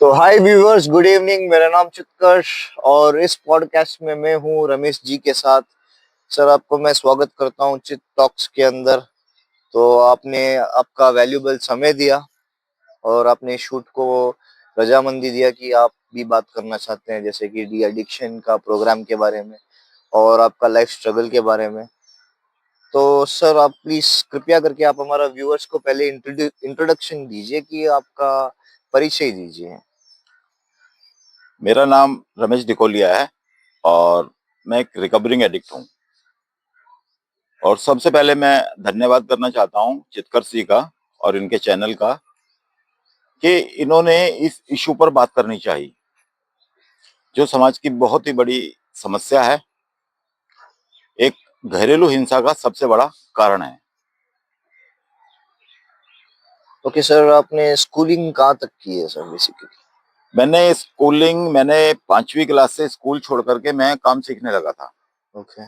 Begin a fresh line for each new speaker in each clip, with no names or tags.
तो हाय viewers, good evening. मेरा नाम चित्कर्ष और इस पॉडकास्ट में मैं हूँ रमेश जी के साथ। सर, आपको मैं स्वागत करता हूँ चित टॉक्स के अंदर। तो आपने आपका वैल्यूबल समय दिया और आपने शूट को रजामंदी दिया कि आप भी बात करना चाहते हैं, जैसे कि डी एडिक्शन का प्रोग्राम के बारे में और आपका लाइफ स्ट्रगल के बारे में। तो सर, आप प्लीज कृपया करके आप हमारा व्यूअर्स को पहले इंट्रोडक्शन दीजिए कि आपका परिचय दीजिए।
मेरा नाम रमेश डिकोलिया है और मैं एक रिकवरिंग एडिक्ट हूँ। और सबसे पहले मैं धन्यवाद करना चाहता हूँ चित्कर जी का और इनके चैनल का कि इन्होंने इस इशू पर बात करनी चाहिए, जो समाज की बहुत ही बड़ी समस्या है। एक घरेलू हिंसा का सबसे बड़ा कारण है।
ओके सर, आपने स्कूलिंग कहाँ तक की है सर बेसिकली?
मैंने 5वीं क्लास से स्कूल छोड़ करके मैं काम सीखने लगा था।
ओके।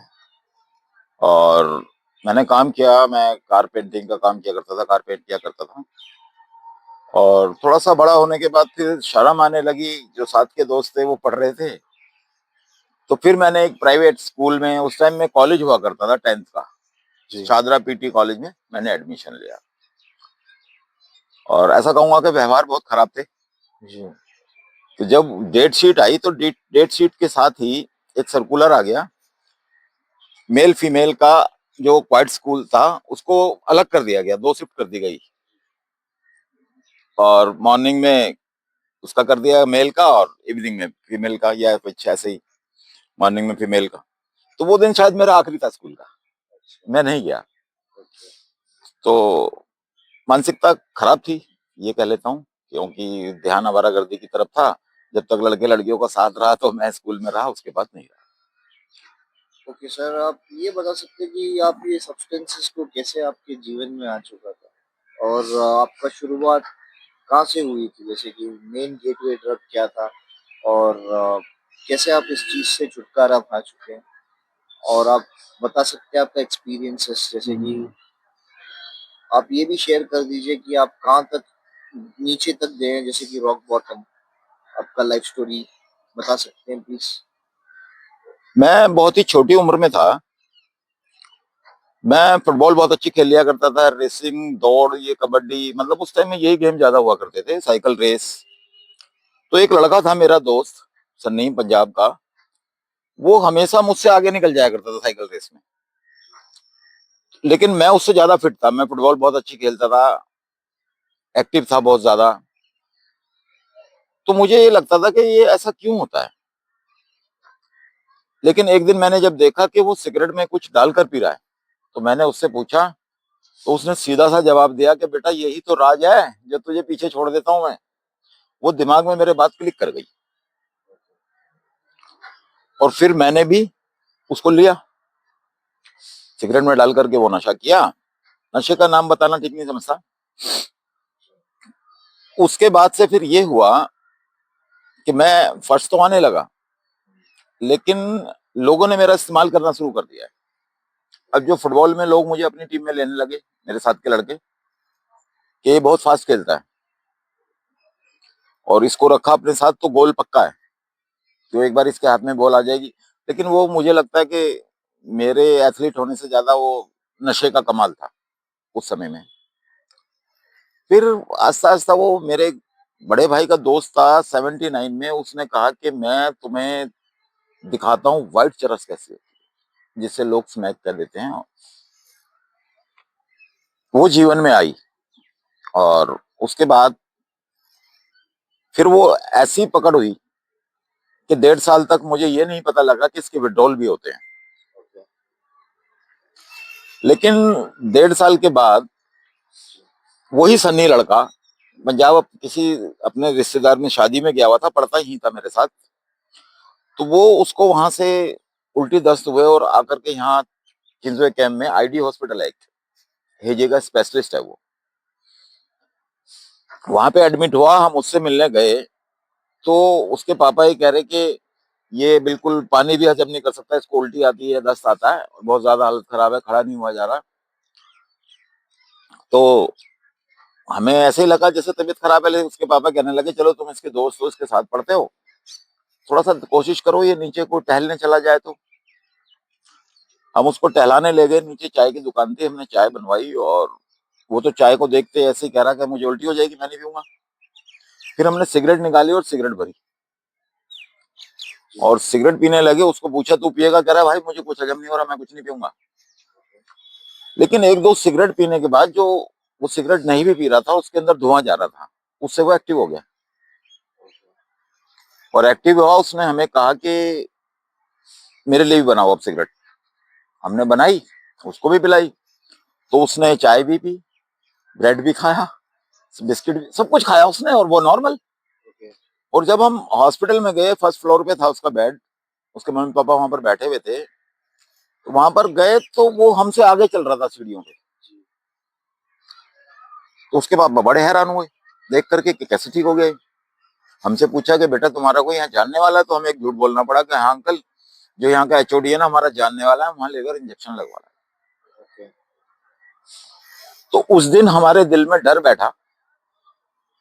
और मैंने काम किया, मैं कार पेंटिंग का काम किया करता था, कारपेंट किया करता था। और थोड़ा सा बड़ा होने के बाद फिर शर्म आने लगी, जो साथ के दोस्त थे वो पढ़ रहे थे, तो फिर मैंने एक प्राइवेट स्कूल में, उस टाइम में कॉलेज हुआ करता था 10th का,
जी।
शादरा पीटी कॉलेज में मैंने एडमिशन लिया। और ऐसा कहूंगा कि व्यवहार बहुत खराब थे।
जी।
तो जब डेट शीट आई तो डेट शीट के साथ ही एक सर्कुलर आ गया, मेल फीमेल का जो क्वाइट स्कूल था उसको अलग कर दिया गया, 2 शिफ्ट कर दी गई। और मॉर्निंग में उसका कर दिया मेल का और इवनिंग में फीमेल का, या कुछ ऐसे ही, मॉर्निंग में फीमेल का। तो वो दिन शायद मेरा आखिरी था स्कूल का, मैं नहीं गया। तो मानसिकता खराब थी, ये कह लेता हूँ, क्योंकि ध्यान आवारागर्दी की तरफ था। जब तक लड़के लड़कियों का साथ रहा तो मैं स्कूल में रहा, उसके बाद नहीं रहा।
ओके सर, आप ये बता सकते हैं कि आप ये सब्सटेंसेस को कैसे आपके जीवन में आ चुका था और आपका शुरुआत कहाँ से हुई थी, जैसे कि मेन गेटवे ड्रग क्या था और कैसे आप इस चीज से छुटकारा पा चुके हैं। और आप बता सकते हैं आपका एक्सपीरियंसेस, जैसे कि आप ये भी शेयर कर दीजिए कि आप कहाँ तक नीचे तक गए हैं, जैसे कि रॉक बॉटम। आपका लाइफ स्टोरी बता सकते हैं प्लीज?
मैं बहुत ही छोटी उम्र में था। मैं फुटबॉल बहुत अच्छी खेल लिया करता था, रेसिंग, दौड़, ये कबड्डी, मतलब उस टाइम में यही गेम ज्यादा हुआ करते थे, साइकिल रेस। तो एक लड़का था मेरा दोस्त, सन्नी, पंजाब का। वो हमेशा मुझसे आगे निकल जाया करता था साइकिल रेस में, लेकिन मैं उससे ज्यादा फिट था। मैं फुटबॉल बहुत अच्छी खेलता था, एक्टिव था बहुत ज्यादा। तो मुझे ये लगता था कि ये ऐसा क्यों होता है। लेकिन एक दिन मैंने जब देखा कि वो सिगरेट में कुछ डालकर पी रहा है, तो मैंने उससे पूछा। तो उसने सीधा सा जवाब दिया कि बेटा, यही तो राज है जो तुझे पीछे छोड़ देता हूं मैं। वो दिमाग में मेरे बात क्लिक कर गई और फिर मैंने भी उसको लिया, सिगरेट में डाल करके वो नशा किया। नशे का नाम बताना ठीक नहीं समझता। उसके बाद से फिर ये हुआ कि मैं फर्स्ट तो आने लगा, लेकिन लोगों ने मेरा इस्तेमाल करना शुरू कर दिया है। अब जो फुटबॉल में लोग मुझे अपनी टीम में लेने लगे, मेरे साथ के लड़के, कि ये बहुत फास्ट खेलता है और इसको रखा अपने साथ तो गोल पक्का है, तो एक बार इसके हाथ में बॉल आ जाएगी। लेकिन वो, मुझे लगता है कि मेरे एथलीट होने से ज्यादा वो नशे का कमाल था उस समय में। फिर आस्ता आस्ता वो मेरे बड़े भाई का दोस्त था 79 में, उसने कहा कि मैं तुम्हें दिखाता हूँ व्हाइट चरस कैसे होती है, जिससे लोग स्मैक कर देते हैं। वो जीवन में आई और उसके बाद फिर वो ऐसी पकड़ हुई कि 1.5 साल तक मुझे ये नहीं पता लगा कि इसके विड्रॉल भी होते हैं। लेकिन 1.5 साल के बाद वही सन्नी लड़का पंजाब किसी अपने रिश्तेदार में शादी में गया हुआ था, पढ़ता ही था मेरे साथ। तो वो, उसको वहां से उल्टी दस्त हुए और आकर के यहाँ किंग्सवे कैंप में आईडी हॉस्पिटल है, एक हेजे का स्पेशलिस्ट है वो, वहां पे एडमिट हुआ। हम उससे मिलने गए तो उसके पापा ये कह रहे कि ये बिल्कुल पानी भी हजम नहीं कर सकता, इसको उल्टी आती है, दस्त आता है और बहुत ज्यादा हालत खराब है, खड़ा नहीं हुआ जा रहा। तो हमें ऐसे ही लगा जैसे तबीयत खराब है, लेकिन उसके पापा कहने लगे चलो तुम इसके दोस्त हो, इसके साथ पढ़ते हो, थोड़ा सा कोशिश करो ये नीचे को टहलने चला जाए। तो हम उसको टहलाने ले गए, नीचे चाय की दुकान थी, हमने चाय बनवाई और वो तो चाय को देखते ऐसे ही कह रहा कि मुझे उल्टी हो जाएगी, मैं नहीं पीऊंगा। फिर हमने सिगरेट निकाली और सिगरेट भरी और सिगरेट पीने लगे। उसको पूछा तू पिएगा? कह रहा भाई मुझे कुछ हजम नहीं हो रहा, मैं कुछ नहीं पीऊंगा। लेकिन एक दो सिगरेट पीने के बाद जो वो सिगरेट नहीं भी पी रहा था, उसके अंदर धुआं जा रहा था, उससे वो एक्टिव हो गया। और एक्टिव हुआ, उसने हमें कहा कि मेरे लिए भी बनाओ अब सिगरेट। हमने बनाई, उसको भी पिलाई। तो उसने चाय भी पी, ब्रेड भी खाया, बिस्किट भी, सब कुछ खाया उसने, और वो नॉर्मल। और जब हम हॉस्पिटल में गए, फर्स्ट फ्लोर पे था उसका बेड, उसके मम्मी पापा वहां पर बैठे हुए थे, तो वहां पर गए तो वो हमसे आगे चल रहा था सीढ़ियों पे। तो उसके पापा बड़े हैरान हुए देख करके कि कैसे ठीक हो गए। हमसे पूछा कि बेटा तुम्हारा कोई यहाँ जानने वाला है? तो हमें एक झूठ बोलना पड़ा कि हाँ अंकल, जो यहाँ का एचओडी है ना, हमारा जानने वाला है, वहां लेकर इंजेक्शन लगवा रहा है। तो उस दिन हमारे दिल में डर बैठा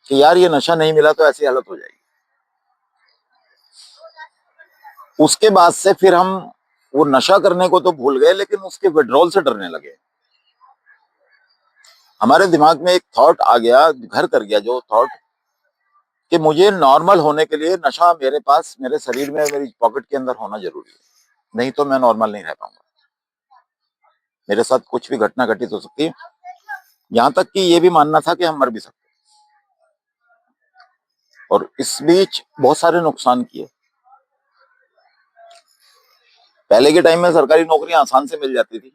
कि यार ये नशा नहीं मिला तो ऐसी हालत हो जाएगी। उसके बाद से फिर हम वो नशा करने को तो भूल गए, लेकिन उसके विड्रॉल से डरने लगे। हमारे दिमाग में एक थॉट आ गया, घर कर गया जो थॉट, कि मुझे नॉर्मल होने के लिए नशा मेरे पास, मेरे शरीर में, मेरी पॉकेट के अंदर होना जरूरी है, नहीं तो मैं नॉर्मल नहीं रह पाऊंगा। मेरे साथ कुछ भी घटना घटित हो सकती है, यहां तक कि ये भी मानना था कि हम मर भी सकते। और इस बीच बहुत सारे नुकसान किए। पहले के टाइम में सरकारी नौकरियां आसान से मिल जाती थी।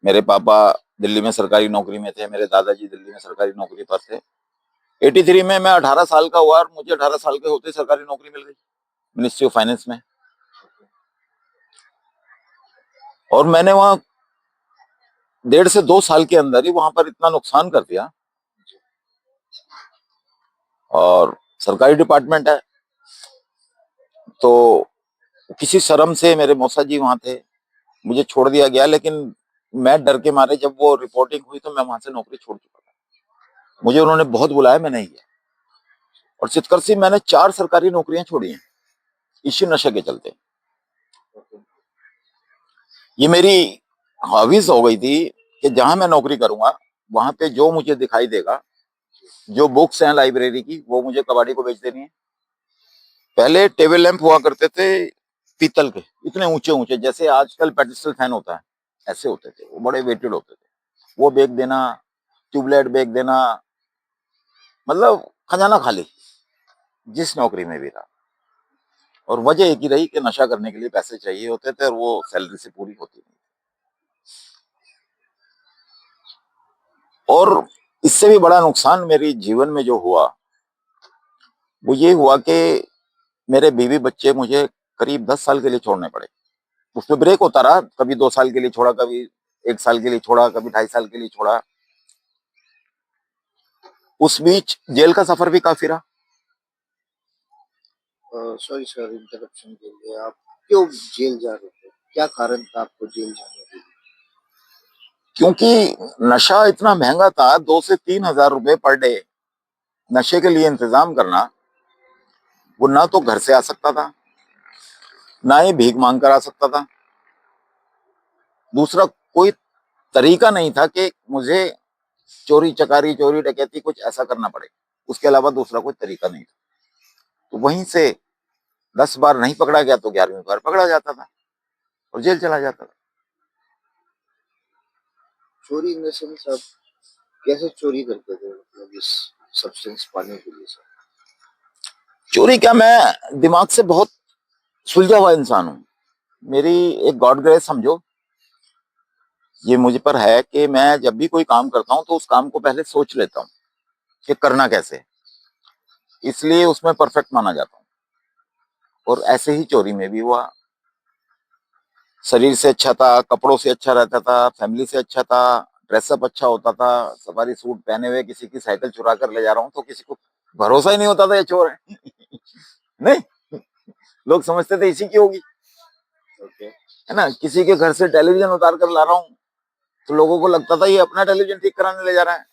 मेरे पापा दिल्ली में सरकारी नौकरी में थे, मेरे दादाजी दिल्ली में सरकारी नौकरी पर थे। 83 में मैं 18 साल का हुआ और मुझे 18 साल के होते सरकारी नौकरी मिल गई, मिनिस्ट्री ऑफ फाइनेंस में। और मैंने वहां 1.5 से 2 साल के अंदर ही वहां पर इतना नुकसान कर दिया। और सरकारी डिपार्टमेंट है, तो किसी शर्म से मेरे मौसा जी वहां थे, मुझे छोड़ दिया गया। लेकिन मैं डर के मारे, जब वो रिपोर्टिंग हुई तो मैं वहां से नौकरी छोड़ चुका था। मुझे उन्होंने बहुत बुलाया, मैं नहीं गया। और चितकर्सी मैंने 4 सरकारी नौकरियां छोड़ी हैं इसी नशे के चलते। ये मेरी हॉबीज हो गई थी कि जहां मैं नौकरी करूंगा वहां पे जो मुझे दिखाई देगा, जो बुक्स हैं लाइब्रेरी की, वो मुझे कबाड़ी को बेच देनी है। पहले टेबल लैंप हुआ करते थे पीतल के, इतने ऊंचे ऊंचे, जैसे आजकल पेडिस्टल फैन होता है, ऐसे होते थे वो, बड़े वेटेड होते थे। वो बेच देना, ट्यूबलाइट बेच देना, मतलब खजाना खाली, जिस नौकरी में भी रहा। और वजह एक ही रही कि नशा करने के लिए पैसे चाहिए होते थे और वो सैलरी से पूरी होती नहीं। और इससे भी बड़ा नुकसान मेरे जीवन में जो हुआ, वो ये हुआ कि मेरे बीवी बच्चे मुझे करीब 10 साल के लिए छोड़ने पड़े। उसमें ब्रेक होता रहा, कभी 2 साल के लिए छोड़ा, कभी 1 साल के लिए छोड़ा, कभी 2.5 साल के लिए छोड़ा। उस बीच जेल का सफर भी काफी रहा।
सॉरी सर, इंटरप्शन के लिए। आप क्यों जेल जा रहे थे? क्या कारण था आपको जेल जाने के लिए?
क्योंकि नशा इतना महंगा था, 2 से 3 हजार रुपए पर डे नशे के लिए इंतजाम करना। वो ना तो घर से आ सकता था, ना ही भीख मांग कर आ सकता था। दूसरा कोई तरीका नहीं था कि मुझे चोरी चकारी, चोरी डकैती कुछ ऐसा करना पड़े। उसके अलावा दूसरा कोई तरीका नहीं था। तो वहीं से 10 बार नहीं पकड़ा गया तो 11वीं बार पकड़ा जाता था और जेल चला जाता था।
चोरी इन द सेंस, आप कैसे चोरी करते थे, मतलब इस सब्सटेंस पाने के लिए सर?
चोरी क्या, मैं दिमाग से बहुत सुलझा हुआ इंसान हूं। मेरी एक गॉड ग्रेस समझो, ये मुझ पर है कि मैं जब भी कोई काम करता हूं तो उस काम को पहले सोच लेता हूं कि करना कैसे है। इसलिए उसमें परफेक्ट माना जाता हूं। और ऐसे ही चोरी में भी हुआ। शरीर से अच्छा था, कपड़ों से अच्छा रहता था, फैमिली से अच्छा था, ड्रेसअप अच्छा होता था, सफारी सूट पहने हुए किसी की साइकिल चुरा कर ले जा रहा हूं तो किसी को भरोसा ही नहीं होता था ये चोर है। नहीं, लोग समझते थे इसी की होगी,
ओके।
है ना। किसी के घर से टेलीविजन उतार कर ला रहा हूं तो लोगों को लगता था ये अपना टेलीविजन ठीक कराने ले जा रहा है।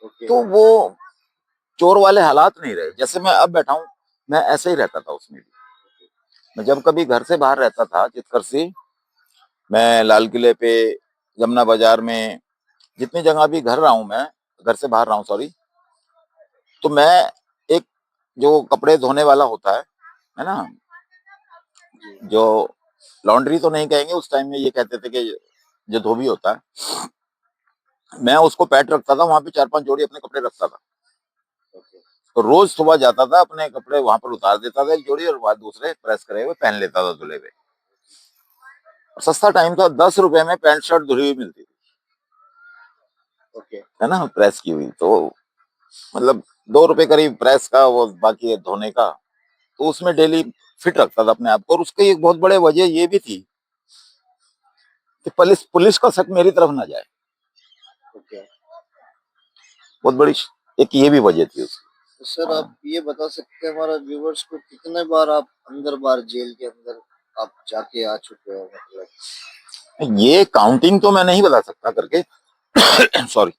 ओके।
तो वो चोर वाले हालात नहीं रहे, जैसे मैं अब बैठा हूँ, मैं ऐसे ही रहता था उसमें भी। मैं जब कभी घर से बाहर रहता था चितकर से, मैं लाल किले पे, यमुना बाजार में, जितनी जगह भी घर रहा हूं मैं, घर से बाहर रहा हूँ सॉरी, तो मैं एक जो कपड़े धोने वाला होता है ना,
जी।
जो लॉन्ड्री तो नहीं कहेंगे, उस टाइम में ये कहते थे कि जो धोबी होता है, मैं उसको पैट रखता था, वहां पे 4-5 जोड़ी अपने कपड़े रखता था।
ओके।
तो रोज सुबह जाता था, अपने कपड़े वहां पर उतार देता था एक जोड़ी, और बाद दूसरे प्रेस करे हुए पहन लेता था धुले हुए। और सस्ता टाइम था, 10 रुपए में पैंट शर्ट धुली हुई मिलती थी,
ओके।
है ना, प्रेस की हुई। तो मतलब 2 रुपए करीब प्रेस का, वो बाकी है धोने का। तो उसमें डेली फिट रखता था अपने आप को। और उसकी एक बहुत बड़े वजह ये भी थी कि पुलिस पुलिस का शक मेरी तरफ ना जाए,
ओके।
बहुत बड़ी एक ये भी वजह थी उसकी।
तो सर आप
हाँ।
ये बता सकते हैं हमारा व्यूवर्स को कितने बार आप अंदर बार जेल के अंदर आप जाके आ चुके हो मतलब?
ये काउंटिंग तो मैं नहीं बता सकता करके सॉरी,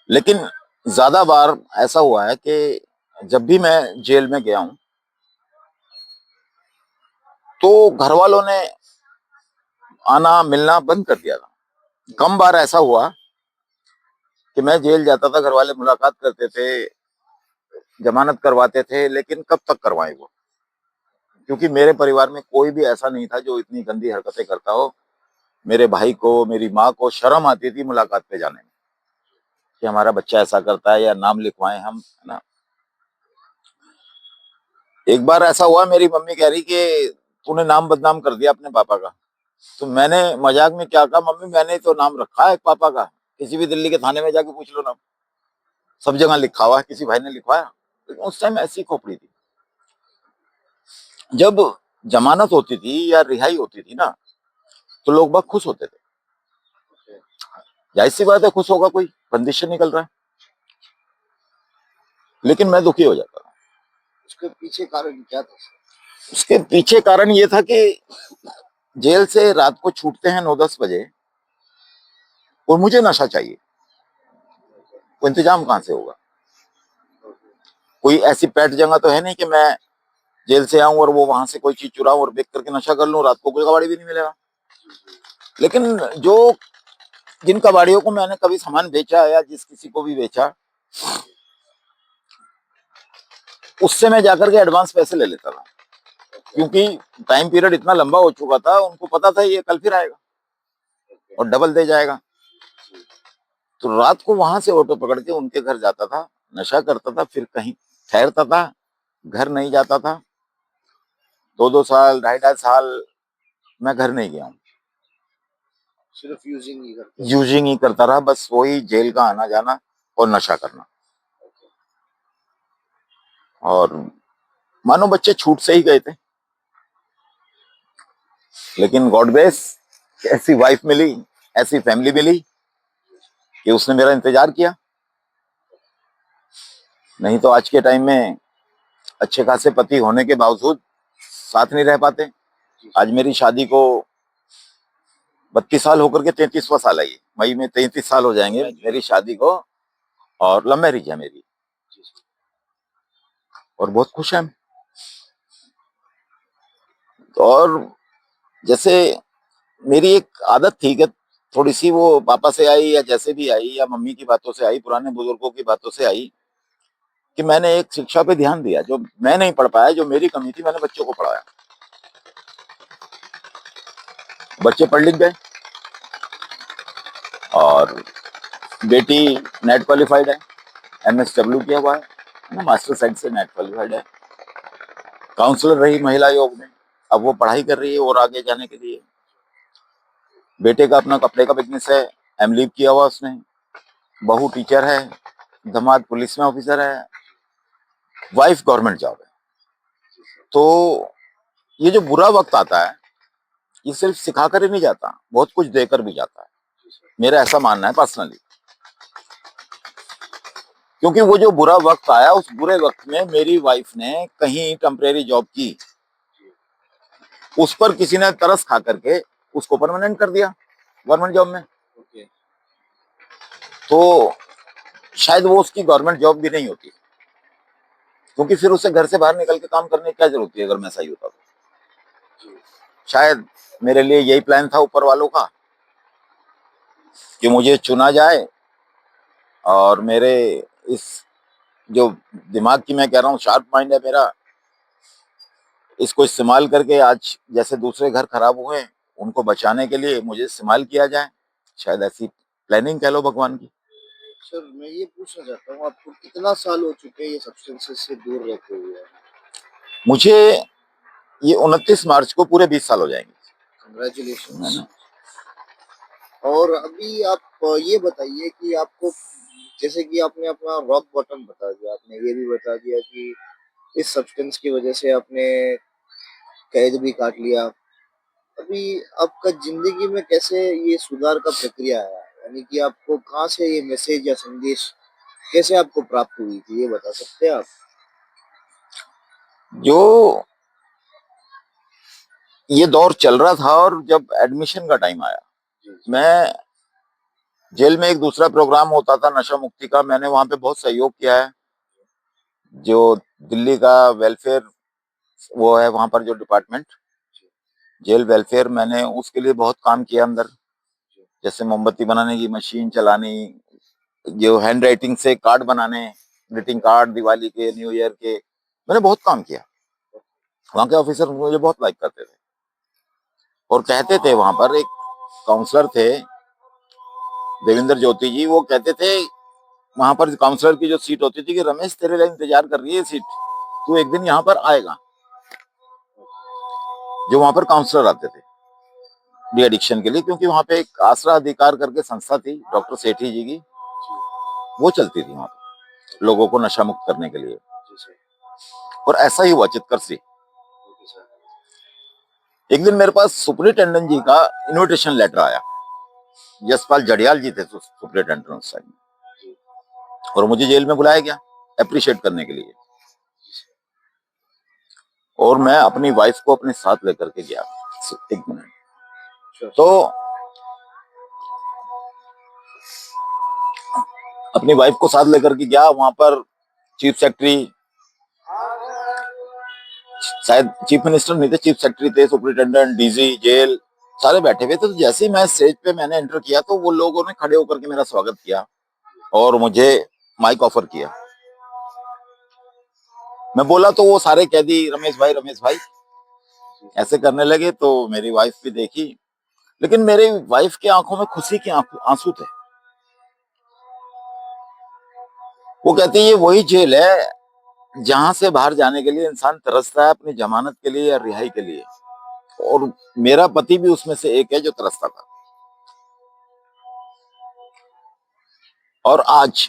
लेकिन ज्यादा बार ऐसा हुआ है कि जब भी मैं जेल में गया हूं, तो घर वालों ने आना मिलना बंद कर दिया था। कम बार ऐसा हुआ कि मैं जेल जाता था, घर वाले मुलाकात करते थे, जमानत करवाते थे, लेकिन कब तक करवाएं वो, क्योंकि मेरे परिवार में कोई भी ऐसा नहीं था जो इतनी गंदी हरकतें करता हो। मेरे भाई को, मेरी माँ को शर्म आती थी मुलाकात पे जाने में, कि हमारा बच्चा ऐसा करता है, या नाम लिखवाएं हम, है ना। एक बार ऐसा हुआ, मेरी मम्मी कह रही कि तूने नाम बदनाम कर दिया अपने पापा का। तो मैंने मजाक में क्या कहा, मम्मी मैंने तो नाम रखा है पापा का, किसी भी दिल्ली के थाने में जाके पूछ लो ना, सब जगह लिखा हुआ है, किसी भाई ने लिखवाया। लेकिन उस टाइम ऐसी खोपड़ी थी। जब जमानत होती थी या रिहाई होती थी ना, तो लोग बहुत खुश होते थे।
ओके।
जाहिर सी बात है, खुश होगा कोई, बंदिश से निकल रहा है। लेकिन मैं दुखी हो जाता था।
उसके पीछे कारण क्या था सर?
उसके पीछे कारण ये था कि जेल से रात को छूटते हैं 9-10 बजे, और मुझे नशा चाहिए, वो इंतजाम कहां से होगा? कोई ऐसी पैट जगह तो है नहीं कि मैं जेल से आऊं और वो वहां से कोई चीज चुराऊं और बेच करके नशा कर लूं, रात को कोई कबाड़ी भी नहीं मिलेगा। लेकिन जो जिन कबाड़ियों को मैंने कभी सामान बेचा, या जिस किसी को भी बेचा, उससे मैं जाकर के एडवांस पैसे ले लेता था, क्योंकि टाइम पीरियड इतना लंबा हो चुका था, उनको पता था ये कल फिर आएगा और डबल दे जाएगा। तो रात को वहां से ऑटो पकड़ के उनके घर जाता था, नशा करता था, फिर कहीं ठहरता था, घर नहीं जाता था। 2-2 साल, 2.5-2.5 साल मैं घर नहीं गया हूँ।
सिर्फ यूजिंग ही करते थे?
यूजिंग ही करता रहा, बस वही जेल का आना जाना और नशा करना। और मानो बच्चे छूट से ही गए थे, लेकिन गॉड ब्लेस, ऐसी वाइफ मिली, ऐसी फैमिली मिली कि उसने मेरा इंतजार किया। नहीं तो आज के टाइम में अच्छे खासे पति होने के बावजूद साथ नहीं रह पाते। आज मेरी शादी को 32 साल होकर के 33वां साल है, ये मई में 33 साल हो जाएंगे मेरी शादी को। और लव मैरिज है मेरी, और बहुत खुश है। और जैसे मेरी एक आदत थी कि थोड़ी सी वो पापा से आई, या जैसे भी आई, या मम्मी की बातों से आई, पुराने बुजुर्गों की बातों से आई, कि मैंने एक शिक्षा पे ध्यान दिया, जो मैं नहीं पढ़ पाया, जो मेरी कमी थी, मैंने बच्चों को पढ़ाया। बच्चे पढ़ लिख गए, और बेटी नेट क्वालिफाइड है, MSW किया हुआ है ना, मास्टर साइंस से नेट क्वालिफाइड है, काउंसलर रही महिला योग में। अब वो पढ़ाई कर रही है और आगे जाने के लिए। बेटे का अपना कपड़े का बिजनेस है, MLib किया हुआ उसने। बहू टीचर है, दामाद पुलिस में ऑफिसर है, वाइफ गवर्नमेंट जॉब है। तो ये जो बुरा वक्त आता है, ये सिर्फ सिखाकर ही नहीं जाता, बहुत कुछ देकर भी जाता है, मेरा ऐसा मानना है पर्सनली। क्योंकि वो जो बुरा वक्त आया, उस बुरे वक्त में मेरी वाइफ ने कहीं टेम्परेरी जॉब की, उस पर किसी ने तरस खा करके उसको परमानेंट कर दिया गवर्नमेंट जॉब में।
ओके।
तो शायद वो उसकी गवर्नमेंट जॉब भी नहीं होती, क्योंकि फिर उसे घर से बाहर निकल के काम करने की क्या जरूरत है अगर मैं सही होता तो। शायद मेरे लिए यही प्लान था ऊपर वालों का कि मुझे चुना जाए और मेरे इस जो दिमाग की मैं कह रहा हूँ शार्प माइंड है मेरा, इसको इस्तेमाल करके आज जैसे दूसरे घर खराब हुए हैं उनको बचाने के लिए मुझे इस्तेमाल किया जाए। शायद ऐसी प्लानिंग कह लो भगवान की।
सर मैं ये पूछना चाहता हूँ, आपको कितना साल हो चुके हैं ये सब्सटेंसेस से दूर रहते हुए?
मुझे ये 29 मार्च को पूरे 20 साल हो जाएंगे, है
कंग्रेचुलेशंस।
ना।
और अभी आप ये बताइए कि आपको, जैसे कि आपने अपना रॉक बॉटम बता दिया, आपने ये भी बता दिया कि इस सब्सटेंस की वजह से आपने कैद भी काट लिया। अभी आपका जिंदगी में कैसे ये सुधार का प्रक्रिया है, यानी कि आपको कहाँ से ये मैसेज या संदेश कैसे आपको प्राप्त हुई थी, ये बता सकते हैं आप?
जो ये दौर चल रहा था और जब एडमिशन का टाइम आया, मैं जेल में एक दूसरा प्रोग्राम होता था नशा मुक्ति का, मैंने वहां पे बहुत सहयोग किया है। जो दिल्ली का वेलफेयर वो है वहां पर जो डिपार्टमेंट जेल वेलफेयर, मैंने उसके लिए बहुत काम किया अंदर। जैसे मोमबत्ती बनाने की मशीन चलानी, जो हैंड राइटिंग से कार्ड बनाने, ग्रीटिंग कार्ड दिवाली के न्यू ईयर के, मैंने बहुत काम किया। वहां के ऑफिसर मुझे बहुत लाइक करते थे और कहते थे, वहां पर एक काउंसलर थे देवेंद्र ज्योति जी, वो कहते थे वहां पर काउंसलर की जो सीट होती थी कि रमेश तेरे लिए इंतजार कर रही है सीट, तू एक दिन यहाँ पर आएगा। जो वहां पर काउंसलर आते थे डी एडिक्शन के लिए, क्योंकि वहां पे एक आसरा अधिकार करके संस्था थी डॉक्टर सेठी जी की, वो चलती थी वहां पर लोगों को नशा मुक्त करने के लिए। और ऐसा ही हुआ चित्कर से। एक दिन मेरे पास सुपरिटेंडेंट जी का इन्विटेशन लेटर आया, यशपाल जड़ियाल जी थे सुपरिटेंडेंट उस टाइम, और मुझे जेल में बुलाया गया अप्रिशिएट करने के लिए। और मैं अपनी वाइफ को अपने साथ लेकर के गया। एक मिनट। तो अपनी वाइफ को साथ लेकर के गया, वहां पर चीफ सेक्रेटरी, शायद चीफ मिनिस्टर नहीं थे, चीफ सेक्रेटरी थे, सुपरिटेंडेंट, डीजी जेल, सारे बैठे हुए थे। तो जैसे ही मैं स्टेज पे मैंने एंटर किया तो वो लोगों ने खड़े होकर के मेरा स्वागत किया और मुझे माइक ऑफर किया। मैं बोला तो वो सारे कैदी रमेश भाई ऐसे करने लगे। तो मेरी वाइफ भी देखी, लेकिन मेरी वाइफ की आंखों में खुशी के आंसू थे। वो कहती है ये वही जेल है जहां से बाहर जाने के लिए इंसान तरसता है, अपनी जमानत के लिए या रिहाई के लिए, और मेरा पति भी उसमें से एक है जो तरसता था। और आज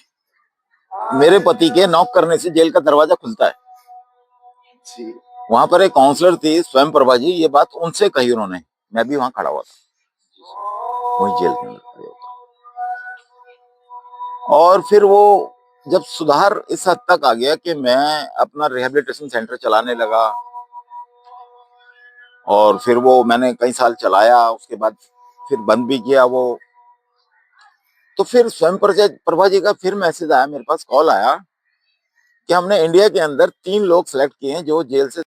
मेरे पति के नॉक करने से जेल का दरवाजा खुलता है। वहां पर एक काउंसलर थी स्वयं प्रभा जी, ये बात उनसे कही उन्होंने, मैं भी वहां खड़ा हुआ था वही जेल के अंदर खड़े होकर। और फिर वो जब सुधार इस हद तक आ गया कि मैं अपना रिहेबिलिटेशन सेंटर चलाने लगा, और फिर वो मैंने कई साल चलाया, उसके बाद फिर बंद भी किया वो। तो फिर स्वयं प्रभा जी का फिर मैसेज आया मेरे पास, कॉल आया कि हमने इंडिया के अंदर 3 लोग सेलेक्ट किए हैं जो जेल से